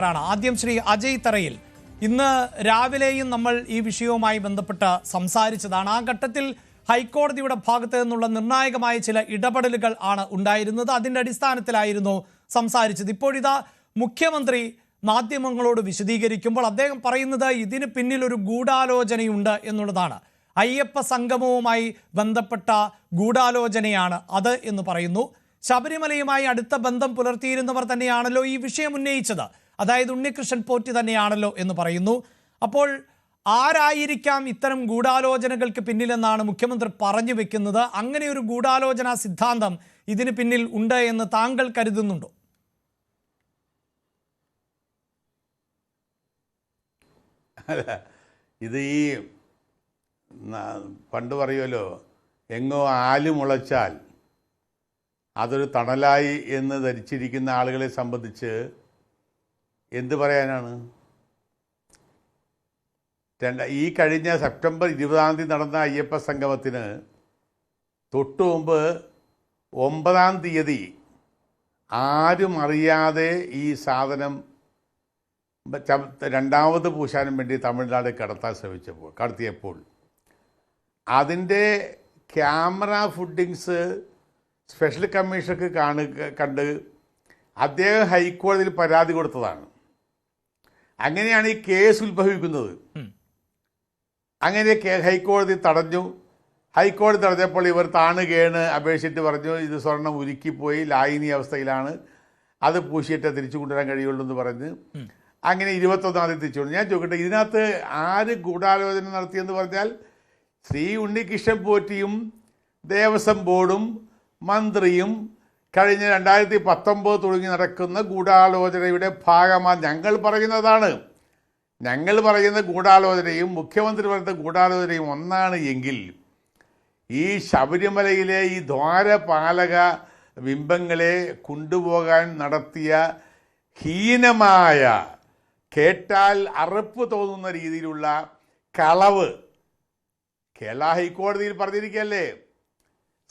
ആദ്യം ശ്രീ അജയ് തറയിൽ ഇന്ന് രാവിലെയും നമ്മൾ ഈ വിഷയവുമായി ബന്ധപ്പെട്ട് സംസാരിച്ചതാണ്. ആ ഘട്ടത്തിൽ ഹൈക്കോടതിയുടെ ഭാഗത്ത് നിന്നുള്ള നിർണായകമായ ചില ഇടപെടലുകൾ ആണ് ഉണ്ടായിരുന്നത്. അതിന്റെ അടിസ്ഥാനത്തിലായിരുന്നു സംസാരിച്ചത്. ഇപ്പോഴിതാ മുഖ്യമന്ത്രി മാധ്യമങ്ങളോട് വിശദീകരിക്കുമ്പോൾ അദ്ദേഹം പറയുന്നത് ഇതിന് പിന്നിൽ ഒരു ഗൂഢാലോചനയുണ്ട് എന്നുള്ളതാണ്. അയ്യപ്പ സംഗമവുമായി ബന്ധപ്പെട്ട ഗൂഢാലോചനയാണ് അത് എന്ന് പറയുന്നു. ശബരിമലയുമായി അടുത്ത ബന്ധം പുലർത്തിയിരുന്നവർ തന്നെയാണല്ലോ ഈ വിഷയം ഉന്നയിച്ചത്, അതായത് ഉണ്ണികൃഷ്ണൻ പോറ്റി തന്നെയാണല്ലോ എന്ന് പറയുന്നു. അപ്പോൾ ആരായിരിക്കാം ഇത്തരം ഗൂഢാലോചനകൾക്ക് പിന്നിലെന്നാണ് മുഖ്യമന്ത്രി പറഞ്ഞു വെക്കുന്നത്? അങ്ങനെ ഒരു ഗൂഢാലോചന സിദ്ധാന്തം ഇതിന് പിന്നിൽ ഉണ്ട് എന്ന് താങ്കൾ കരുതുന്നുണ്ടോ? അല്ല, ഇത് ഈ പണ്ട് പറയുമല്ലോ, എങ്ങോ ആല് മുളച്ചാൽ അതൊരു തണലായി എന്ന് ധരിച്ചിരിക്കുന്ന ആളുകളെ സംബന്ധിച്ച് എന്ത് പറയാനാണ്? ഈ കഴിഞ്ഞ സെപ്റ്റംബർ 20 നടന്ന അയ്യപ്പ സംഗമത്തിന് തൊട്ടു മുമ്പ് 9 ആരും അറിയാതെ ഈ സാധനം രണ്ടാമത് പൂശാനും വേണ്ടി തമിഴ്നാട് കടത്തിയപ്പോൾ അതിൻ്റെ ക്യാമറ ഫുഡിങ്സ് സ്പെഷ്യൽ കമ്മീഷണർക്ക് കണ്ട് അദ്ദേഹം ഹൈക്കോടതിയിൽ പരാതി കൊടുത്തതാണ്. അങ്ങനെയാണ് ഈ കേസ് ഉത്ഭവിക്കുന്നത്. അങ്ങനെ ഹൈക്കോടതി തടഞ്ഞു. ഹൈക്കോടതി തടഞ്ഞപ്പോൾ ഇവർ താണുകേണ് അപേക്ഷിച്ചിട്ട് പറഞ്ഞു ഇത് സ്വർണം ഉരുക്കിപ്പോയി, ലായിനി അവസ്ഥയിലാണ്, അത് പൂശിയിട്ട് തിരിച്ചു കൊണ്ടുവരാൻ കഴിയുള്ളൂ എന്ന് പറഞ്ഞ് അങ്ങനെ 21 തിരിച്ചു കൊണ്ടു. ഞാൻ ചോദിക്കട്ടെ, ഇതിനകത്ത് ആര് ഗൂഢാലോചന നടത്തിയെന്ന് പറഞ്ഞാൽ ശ്രീ ഉണ്ണികൃഷ്ണൻ പോറ്റിയും ദേവസ്വം ബോർഡും മന്ത്രിയും കഴിഞ്ഞ 2019 തുടങ്ങി നടക്കുന്ന ഗൂഢാലോചനയുടെ ഭാഗമാണ് ഞങ്ങൾ പറയുന്നതാണ്. ഞങ്ങൾ പറയുന്ന ഗൂഢാലോചനയും മുഖ്യമന്ത്രി പറയുന്ന ഗൂഢാലോചനയും ഒന്നാണ് എങ്കിൽ ഈ ശബരിമലയിലെ ഈ ദ്വാരപാലക ബിംബങ്ങളെ കൊണ്ടുപോകാൻ നടത്തിയ ഹീനമായ, കേട്ടാൽ അറപ്പ് തോന്നുന്ന രീതിയിലുള്ള കളവ് കേരള ഹൈക്കോടതിയിൽ പറഞ്ഞിരിക്കുകയല്ലേ.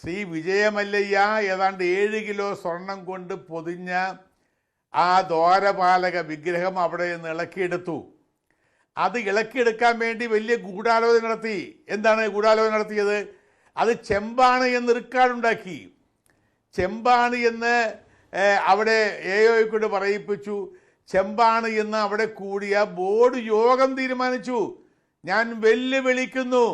ശ്രീ വിജയമല്ലയ്യ ഏതാണ്ട് 7 കിലോ സ്വർണം കൊണ്ട് പൊതിഞ്ഞ ആ ദ്വാരപാലക വിഗ്രഹം അവിടെ നിന്ന് ഇളക്കിയെടുത്തു. അത് ഇളക്കിയെടുക്കാൻ വേണ്ടി വലിയ ഗൂഢാലോചന നടത്തി. എന്താണ് ഗൂഢാലോചന നടത്തിയത്? അത് ചെമ്പാണ് എന്ന് റിക്കാർഡുണ്ടാക്കി. ചെമ്പാണ് എന്ന് അവിടെ AO പറയിപ്പിച്ചു. ചെമ്പാണ് എന്ന് അവിടെ കൂടിയ ബോർഡ് യോഗം തീരുമാനിച്ചു. ഞാൻ വെല്ലുവിളിക്കുന്നു,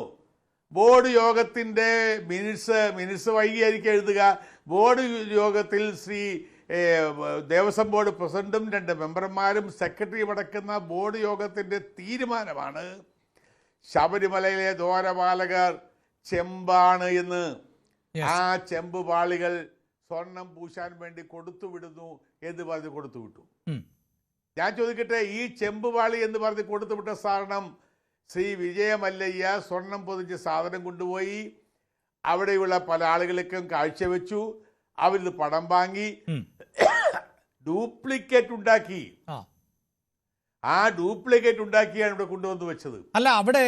ബോർഡ് യോഗത്തിൻ്റെ മിനിറ്റ്സ് വൈകിയായിരിക്കും എഴുതുക. ബോർഡ് യോഗത്തിൽ ശ്രീ ദേവസ്വം ബോർഡ് പ്രസിഡന്റും 2 മെമ്പർമാരും സെക്രട്ടറിയും അടക്കുന്ന ബോർഡ് യോഗത്തിൻ്റെ തീരുമാനമാണ് ശബരിമലയിലെ ദ്വാരപാലകർ ചെമ്പാണ് എന്ന്. ആ ചെമ്പ് പാളികൾ സ്വർണം പൂശാൻ വേണ്ടി കൊടുത്തുവിടുന്നു എന്ന് പറഞ്ഞ് കൊടുത്തുവിട്ടു. ഞാൻ ചോദിക്കട്ടെ, ഈ ചെമ്പ് പാളി എന്ന് പറഞ്ഞ് കൊടുത്തുവിട്ട സാധനം ശ്രീ വിജയമല്ലയ്യ സ്വർണം പൊതിഞ്ഞ് സാധനം കൊണ്ടുപോയി അവിടെയുള്ള പല ആളുകൾക്കും കാഴ്ചവെച്ചു. അവരിത് പണം വാങ്ങി ഡ്യൂപ്ലിക്കേറ്റ് ഉണ്ടാക്കി. ആ ഡ്യൂപ്ലിക്കേറ്റ് ഉണ്ടാക്കിയാണ് ഇവിടെ കൊണ്ടുവന്ന് വെച്ചത്. അല്ല, അവിടെ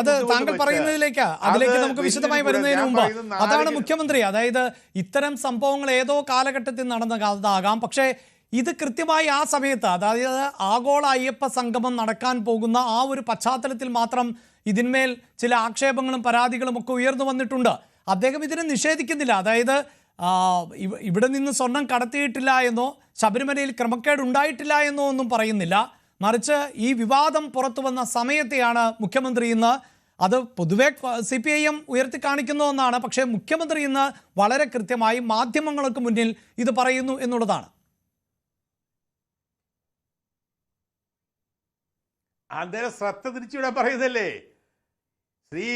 അത് താങ്കൾ പറയുന്നതിലേക്ക് അതിലേക്ക് നമുക്ക് വിശദമായി വരുന്നതിന് മുമ്പ് അതാണ് മുഖ്യമന്ത്രി, അതായത് ഇത്തരം സംഭവങ്ങൾ ഏതോ കാലഘട്ടത്തിൽ നടന്നതാകാം, പക്ഷേ ഇത് കൃത്യമായി ആ സമയത്ത്, അതായത് ആഗോള അയ്യപ്പ സംഗമം നടക്കാൻ പോകുന്ന ആ ഒരു പശ്ചാത്തലത്തിൽ മാത്രം ഇതിന്മേൽ ചില ആക്ഷേപങ്ങളും പരാതികളും ഒക്കെ ഉയർന്നു വന്നിട്ടുണ്ട്. അദ്ദേഹം ഇതിനെ നിഷേധിക്കുന്നില്ല. അതായത് ഇവിടെ നിന്ന് സ്വർണം കടത്തിയിട്ടില്ല എന്നോ ശബരിമലയിൽ ക്രമക്കേട് ഉണ്ടായിട്ടില്ല എന്നോ ഒന്നും പറയുന്നില്ല. മറിച്ച് ഈ വിവാദം പുറത്തു വന്ന സമയത്തെയാണ് മുഖ്യമന്ത്രി ഇന്ന്, അത് പൊതുവെ CPIM ഉയർത്തി കാണിക്കുന്ന ഒന്നാണ്, പക്ഷേ മുഖ്യമന്ത്രി ഇന്ന് വളരെ കൃത്യമായി മാധ്യമങ്ങൾക്ക് മുന്നിൽ ഇത് പറയുന്നു എന്നുള്ളതാണ്. അന്നേരം ശ്രദ്ധ തിരിച്ചുവിടാൻ പറയുന്നല്ലേ. ശ്രീ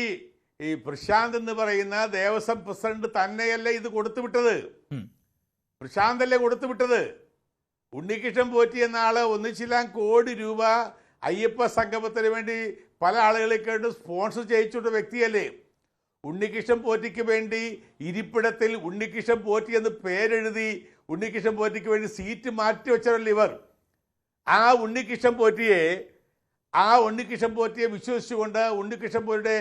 പ്രശാന്ത് എന്ന് പറയുന്ന ദേവസ്വം പ്രസിഡന്റ് തന്നെയല്ലേ ഇത് കൊടുത്തുവിട്ടത്? പ്രശാന്തല്ലേ കൊടുത്തുവിട്ടത്? ഉണ്ണികൃഷ്ണൻ പോറ്റി എന്ന ആള് 1 കോടി രൂപ അയ്യപ്പ സംഗമത്തിന് വേണ്ടി പല ആളുകളെക്കൊണ്ട് സ്പോൺസർ ചെയ്യിച്ചുള്ള വ്യക്തിയല്ലേ. ഉണ്ണികൃഷ്ണൻ പോറ്റിക്ക് വേണ്ടി ഇരിപ്പിടത്തിൽ ഉണ്ണികൃഷ്ണൻ പോറ്റി എന്ന് പേരെഴുതി ഉണ്ണികൃഷ്ണൻ പോറ്റിക്ക് വേണ്ടി സീറ്റ് മാറ്റി വെച്ചവരല്ലേ ഇവർ. ആ ഉണ്ണികൃഷ്ണൻ പോറ്റിയെ വിശ്വസിച്ചുകൊണ്ട് ഉണ്ണികൃഷ്ണൻ പോറ്റിയുടെ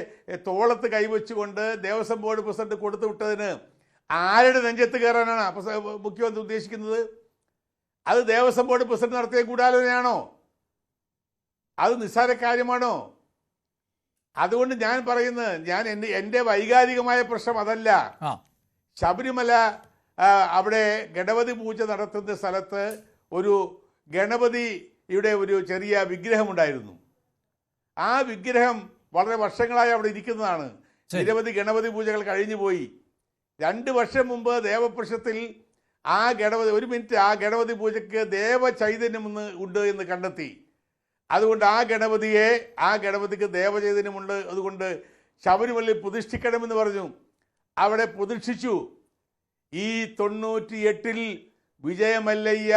തോളത്ത് കൈവച്ചുകൊണ്ട് ദേവസ്വം ബോർഡ് പ്രസിഡന്റ് കൊടുത്തു വിട്ടതിന് ആരുടെ നെഞ്ചത്ത് കയറാനാണ് മുഖ്യമന്ത്രി ഉദ്ദേശിക്കുന്നത്? അത് ദേവസ്വം ബോർഡ് പ്രസിഡന്റ് നടത്തിയ ഗൂഢാലോചനയാണോ? അത് നിസ്സാര കാര്യമാണോ? അതുകൊണ്ട് ഞാൻ പറയുന്നത്, എൻ്റെ വൈകാരികമായ പ്രശ്നം അതല്ല. ശബരിമല അവിടെ ഗണപതി പൂജ നടത്തുന്ന സ്ഥലത്ത് ഒരു ഗണപതിയുടെ ഒരു ചെറിയ വിഗ്രഹമുണ്ടായിരുന്നു. ആ വിഗ്രഹം വളരെ വർഷങ്ങളായി അവിടെ ഇരിക്കുന്നതാണ്. നിരവധി ഗണപതി പൂജകൾ കഴിഞ്ഞു പോയി. 2 വർഷം മുമ്പ് ദേവപ്രശ്നത്തിൽ ആ ഗണപതി പൂജയ്ക്ക് ദേവചൈതന്യം ഉണ്ട് എന്ന് കണ്ടെത്തി. അതുകൊണ്ട് ആ ഗണപതിക്ക് ദേവചൈതന്യമുണ്ട്, അതുകൊണ്ട് ശബരിമലയിൽ പ്രതിഷ്ഠിക്കണമെന്ന് പറഞ്ഞു. അവിടെ പ്രതിഷ്ഠിച്ചു. ഈ 98-ൽ വിജയമല്ലയ്യ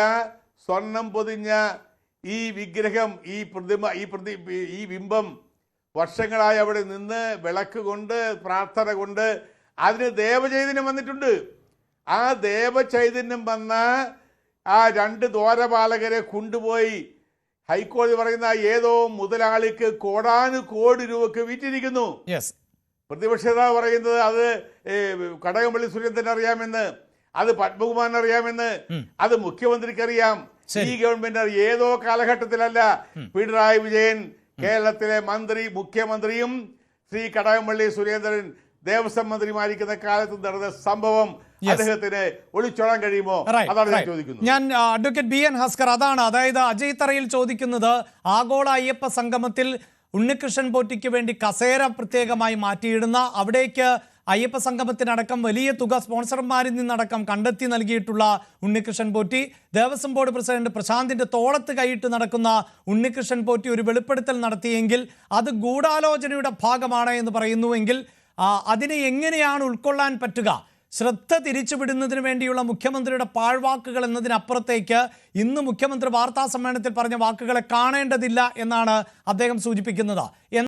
സ്വർണം പൊതിഞ്ഞ ഈ വിഗ്രഹം, ഈ ബിംബം വർഷങ്ങളായി അവിടെ നിന്ന് വിളക്ക് കൊണ്ട് പ്രാർത്ഥന കൊണ്ട് അതിന് ദേവചൈതന്യം വന്നിട്ടുണ്ട്. ആ ദേവചൈതന്യം വന്ന ആ 2 ദ്വാരപാലകരെ കൊണ്ടുപോയി ഹൈക്കോടതി പറയുന്ന ഏതോ മുതലാളിക്ക് കോടാനുകോടി രൂപക്ക് വിറ്റിരിക്കുന്നു. പ്രതിപക്ഷ നേതാവ് പറയുന്നത് അത് കടകംപള്ളി സുരേന്ദ്രൻ അറിയാമെന്ന്, അത് പത്മകുമാറിന് അറിയാമെന്ന്, അത് മുഖ്യമന്ത്രിക്ക് അറിയാം. ഈ ഗവൺമെന്റ് ഏതോ കാലഘട്ടത്തിലല്ല പിണറായി വിജയൻ കേരളത്തിലെ മുഖ്യമന്ത്രിയും ശ്രീ കടകംപള്ളി സുരേന്ദ്രൻ ദേവസ്വം മന്ത്രിമാരിക്കുന്ന കാലത്ത് നടന്ന സംഭവം അദ്ദേഹത്തിന് ഒളിച്ചോടാൻ കഴിയുമോ? അതാണ് ഞാൻ ചോദിക്കുന്നത്. ഞാൻ അഡ്വക്കേറ്റ് BN ഹസ്കർ, അതായത് അജയ് തറയിൽ ചോദിക്കുന്നത്, ആഗോള അയ്യപ്പ സംഗമത്തിൽ ഉണ്ണികൃഷ്ണൻ പോറ്റിക്ക് വേണ്ടി കസേര പ്രത്യേകമായി മാറ്റിയിടുന്ന, അവിടേക്ക് അയ്യപ്പ സംഗമത്തിനടക്കം വലിയ തുക സ്പോൺസർമാരിൽ നിന്നടക്കം കണ്ടെത്തി നൽകിയിട്ടുള്ള ഉണ്ണികൃഷ്ണൻ പോറ്റി, ദേവസ്വം ബോർഡ് പ്രസിഡന്റ് പ്രശാന്തിന്റെ തോളത്ത് കൈയിട്ട് നടക്കുന്ന ഉണ്ണികൃഷ്ണൻ പോറ്റി ഒരു വെളിപ്പെടുത്തൽ നടത്തിയെങ്കിൽ അത് ഗൂഢാലോചനയുടെ ഭാഗമാണ് എന്ന് പറയുന്നുവെങ്കിൽ അതിനെ എങ്ങനെയാണ് ഉൾക്കൊള്ളാൻ പറ്റുക? ശ്രദ്ധ തിരിച്ചുവിടുന്നതിന് വേണ്ടിയുള്ള മുഖ്യമന്ത്രിയുടെ പാഴ്വാക്കുകൾ എന്നതിനപ്പുറത്തേക്ക് ഇന്ന് മുഖ്യമന്ത്രി വാർത്താ സമ്മേളനത്തിൽ പറഞ്ഞ വാക്കുകളെ കാണേണ്ടതില്ല എന്നാണ് അദ്ദേഹം സൂചിപ്പിക്കുന്നത്.